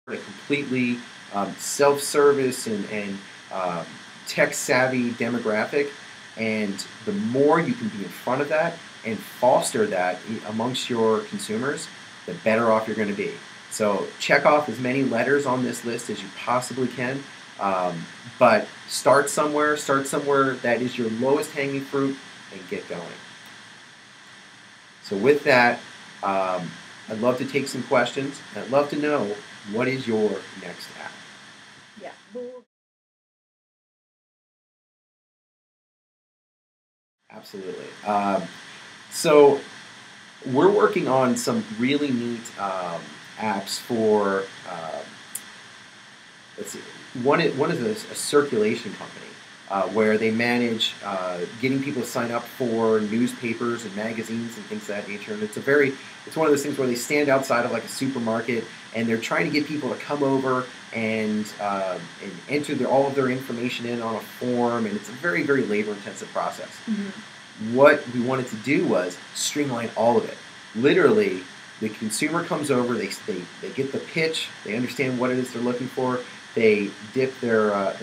a completely self-service and um, tech-savvy demographic, and the more you can be in front of that and foster that amongst your consumers, the better off you're going to be. So check off as many letters on this list as you possibly can, um, but start somewhere that is your lowest hanging fruit, and get going. So with that, um, I'd love to take some questions. I'd love to know, what is your next app? Yeah. Well, Absolutely. So we're working on some really neat apps for. Let's see. One is a circulation company where they manage getting people to sign up for newspapers and magazines and things of that nature. And it's one of those things where they stand outside of like a supermarket and they're trying to get people to come over and enter all of their information in on a form, and it's a very labor intensive process. What we wanted to do was streamline all of it. Literally, the consumer comes over, they get the pitch, they understand what it is they're looking for, they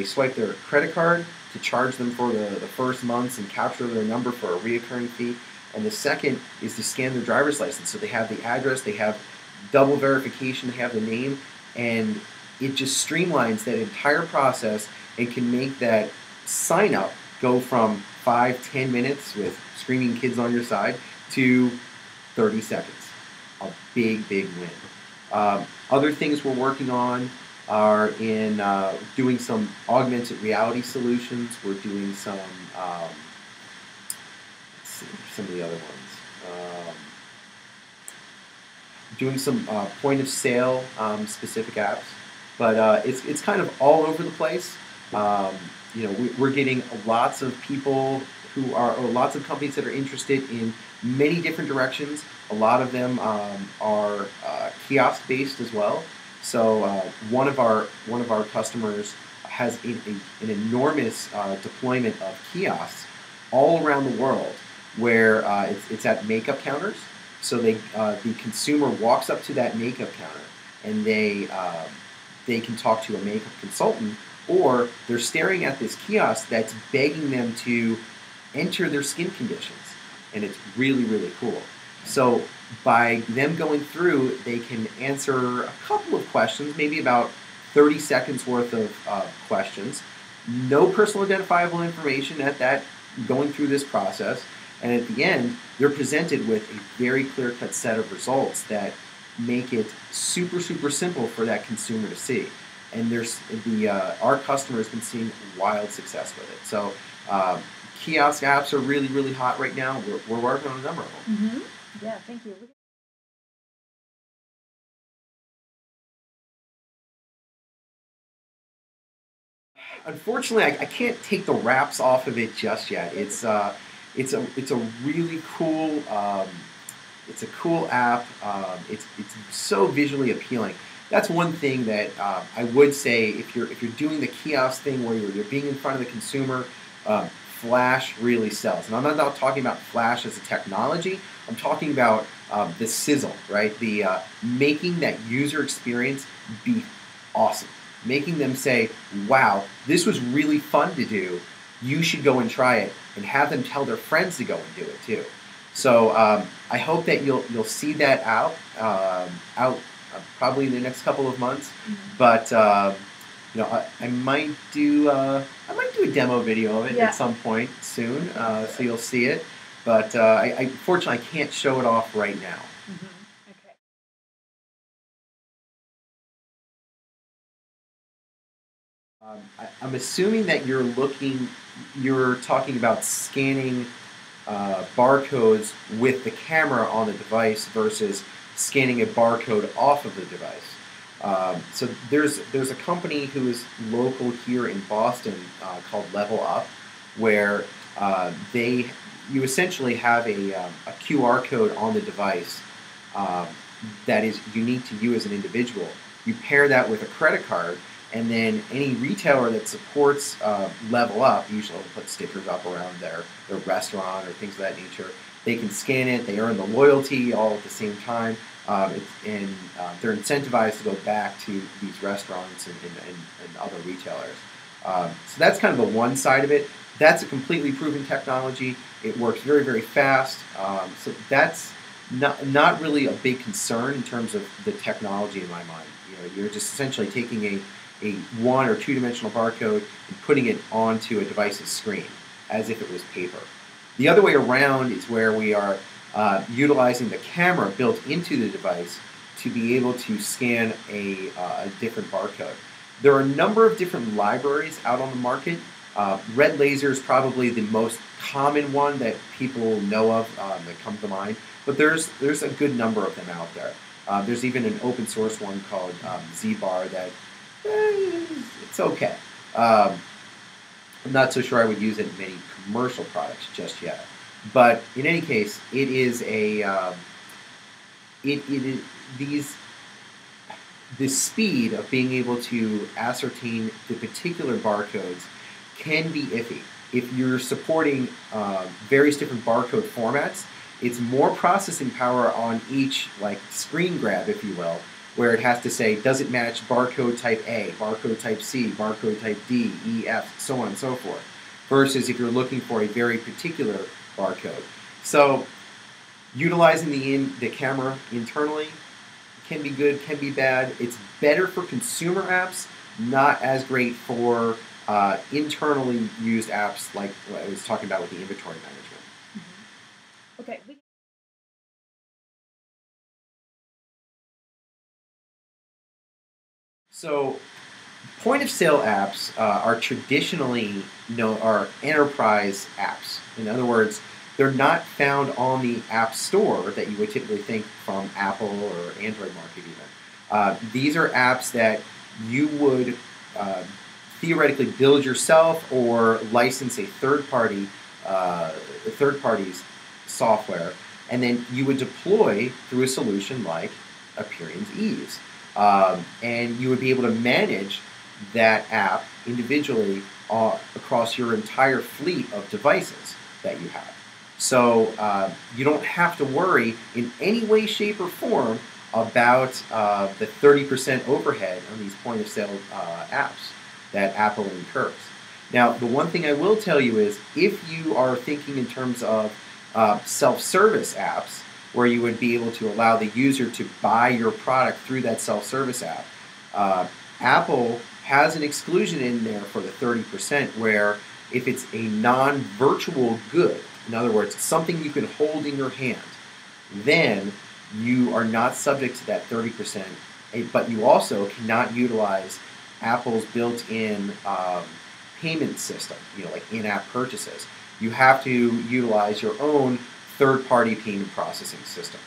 swipe their credit card to charge them for the first months and capture their number for a reoccurring fee. And the second is to scan their driver's license. So they have the address, they have double verification, they have the name, and it just streamlines that entire process and can make that sign up go from 5-10 minutes with screaming kids on your side to 30 seconds. A big win. Other things we're working on are in doing some augmented reality solutions. We're doing let's see, some of the other ones. Doing some point of sale specific apps, but it's kind of all over the place. Um, we're getting lots of people or lots of companies that are interested in many different directions. A lot of them are kiosk based as well. So one of our customers has an enormous deployment of kiosks all around the world, where it's at makeup counters. So the consumer walks up to that makeup counter and they can talk to a makeup consultant, or they're staring at this kiosk that's begging them to enter their skin conditions, and it's really cool. So by them going through, they can answer a couple of questions, maybe about 30 seconds worth of questions. No personal identifiable information at that going through this process, and at the end, they're presented with a very clear-cut set of results that make it super simple for that consumer to see. And our customer has been seeing wild success with it. So kiosk apps are really hot right now. We're working on a number of them. yeah. Thank you. Unfortunately, I can't take the wraps off of it just yet. It's a really cool it's a cool app. It's so visually appealing. That's one thing that I would say, if you're doing the kiosk thing where you're being in front of the consumer, Flash really sells. And I'm not talking about Flash as a technology. I'm talking about the sizzle, right? The making that user experience be awesome, making them say, "Wow, this was really fun to do. You should go and try it," and have them tell their friends to go and do it too. So I hope that you'll see that out probably in the next couple of months. But I might do a demo video of it Yeah. at some point soon, so you'll see it. But I fortunately I can't show it off right now. Okay. I'm assuming that you're talking about scanning barcodes with the camera on the device versus scanning a barcode off of the device. So there's a company who is local here in Boston called Level Up, where you essentially have a QR code on the device um, that is unique to you as an individual. You pair that with a credit card, and then any retailer that supports Level Up, usually will put stickers up around their restaurant or things of that nature. They can scan it, they earn the loyalty all at the same time. They're incentivized to go back to these restaurants and other retailers. So that's kind of the one side of it. That's a completely proven technology. It works very, very fast. So that's not really a big concern in terms of the technology in my mind. You're just essentially taking a one or two dimensional barcode and putting it onto a device's screen as if it was paper. The other way around is where we are utilizing the camera built into the device to be able to scan a different barcode. There are a number of different libraries out on the market. Red laser is probably the most common one that people know of that comes to mind, but there's a good number of them out there. There's even an open source one called ZBar that it's okay. I'm not so sure I would use it in many commercial products just yet. But in any case, it is the speed of being able to ascertain the particular barcodes can be iffy. If you're supporting various different barcode formats, it's more processing power on each screen grab, if you will, where it has to say, does it match barcode type A, barcode type C, barcode type D, E, F, so on and so forth, versus if you're looking for a very particular barcode. So utilizing the camera internally can be good, can be bad. It's better for consumer apps, not as great for internally used apps like what I was talking about with the inventory management. Mm-hmm. Okay. So point of sale apps are traditionally are enterprise apps. In other words, they're not found on the App Store that you would typically think from Apple or Android market even. These are apps that you would theoretically build yourself or license a third party's software, and then you would deploy through a solution like Apperian's Ease. And you would be able to manage that app individually across your entire fleet of devices that you have. So you don't have to worry in any way, shape, or form about the 30% overhead on these point-of-sale apps that Apple incurs. Now, the one thing I will tell you is if you are thinking in terms of self-service apps, where you would be able to allow the user to buy your product through that self-service app, Apple has an exclusion in there for the 30% where if it's a non-virtual good, in other words, something you can hold in your hand, then you are not subject to that 30%, but you also cannot utilize Apple's built-in payment system, like in-app purchases. You have to utilize your own third-party payment processing system.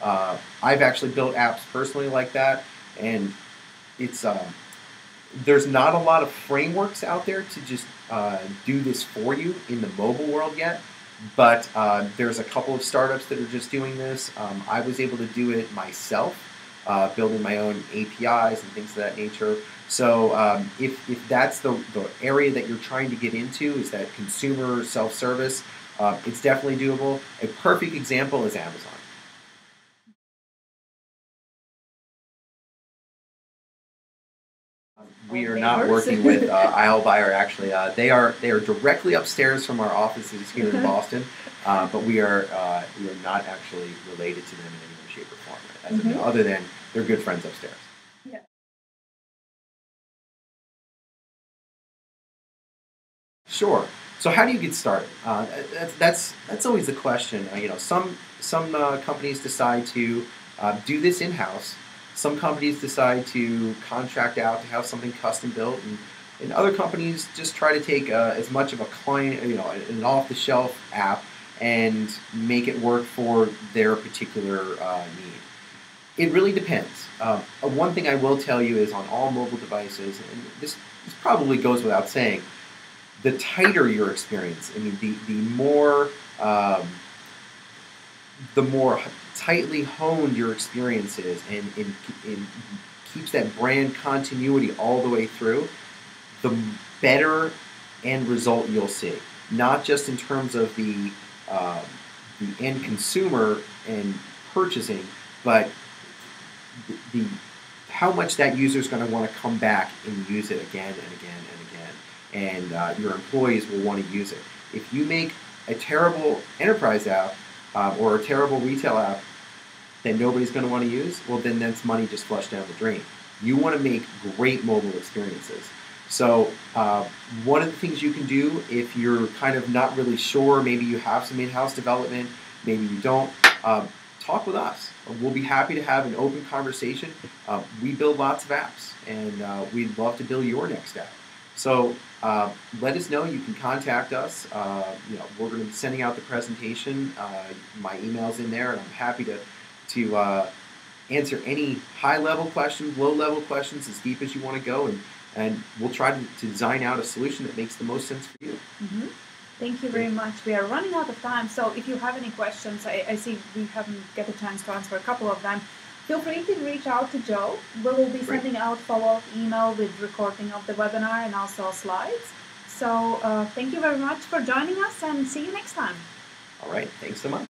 I've actually built apps personally like that, and it's there's not a lot of frameworks out there to just do this for you in the mobile world yet, but there's a couple of startups that are just doing this. I was able to do it myself, building my own APIs and things of that nature. So if that's the area that you're trying to get into, is that consumer self-service, it's definitely doable. A perfect example is Amazon. We are not working with Aisle Buyer. Actually, they are directly upstairs from our offices here in Boston, but we are not actually related to them in any way, shape, or form, as of now, other than they're good friends upstairs. Yeah. Sure. So how do you get started? That's always the question. Some companies decide to do this in-house. Some companies decide to contract out to have something custom built, and other companies just try to take as much of a client, an off-the-shelf app, and make it work for their particular need. It really depends. One thing I will tell you is on all mobile devices, and this probably goes without saying, the tighter your experience, the more tightly honed your experience is, and keeps that brand continuity all the way through, the better end result you'll see. Not just in terms of the end consumer and purchasing, but the how much that user is going to want to come back and use it again and again and again, and your employees will want to use it. If you make a terrible enterprise app or a terrible retail app that nobody's going to want to use, well, then that's money just flushed down the drain. You want to make great mobile experiences. So one of the things you can do if you're kind of not really sure, maybe you have some in-house development, maybe you don't, talk with us. We'll be happy to have an open conversation. We build lots of apps, and we'd love to build your next app. So let us know. You can contact us. We're going to be sending out the presentation. My email's in there, and I'm happy to answer any high-level questions, low-level questions, as deep as you want to go, and we'll try to design out a solution that makes the most sense for you. Mm-hmm. Thank you very much. We are running out of time, so if you have any questions, I see we haven't get a chance to answer a couple of them. Feel free to reach out to Joe. We will be sending out follow-up email with recording of the webinar and also slides. So thank you very much for joining us, and see you next time. All right. Thanks so much.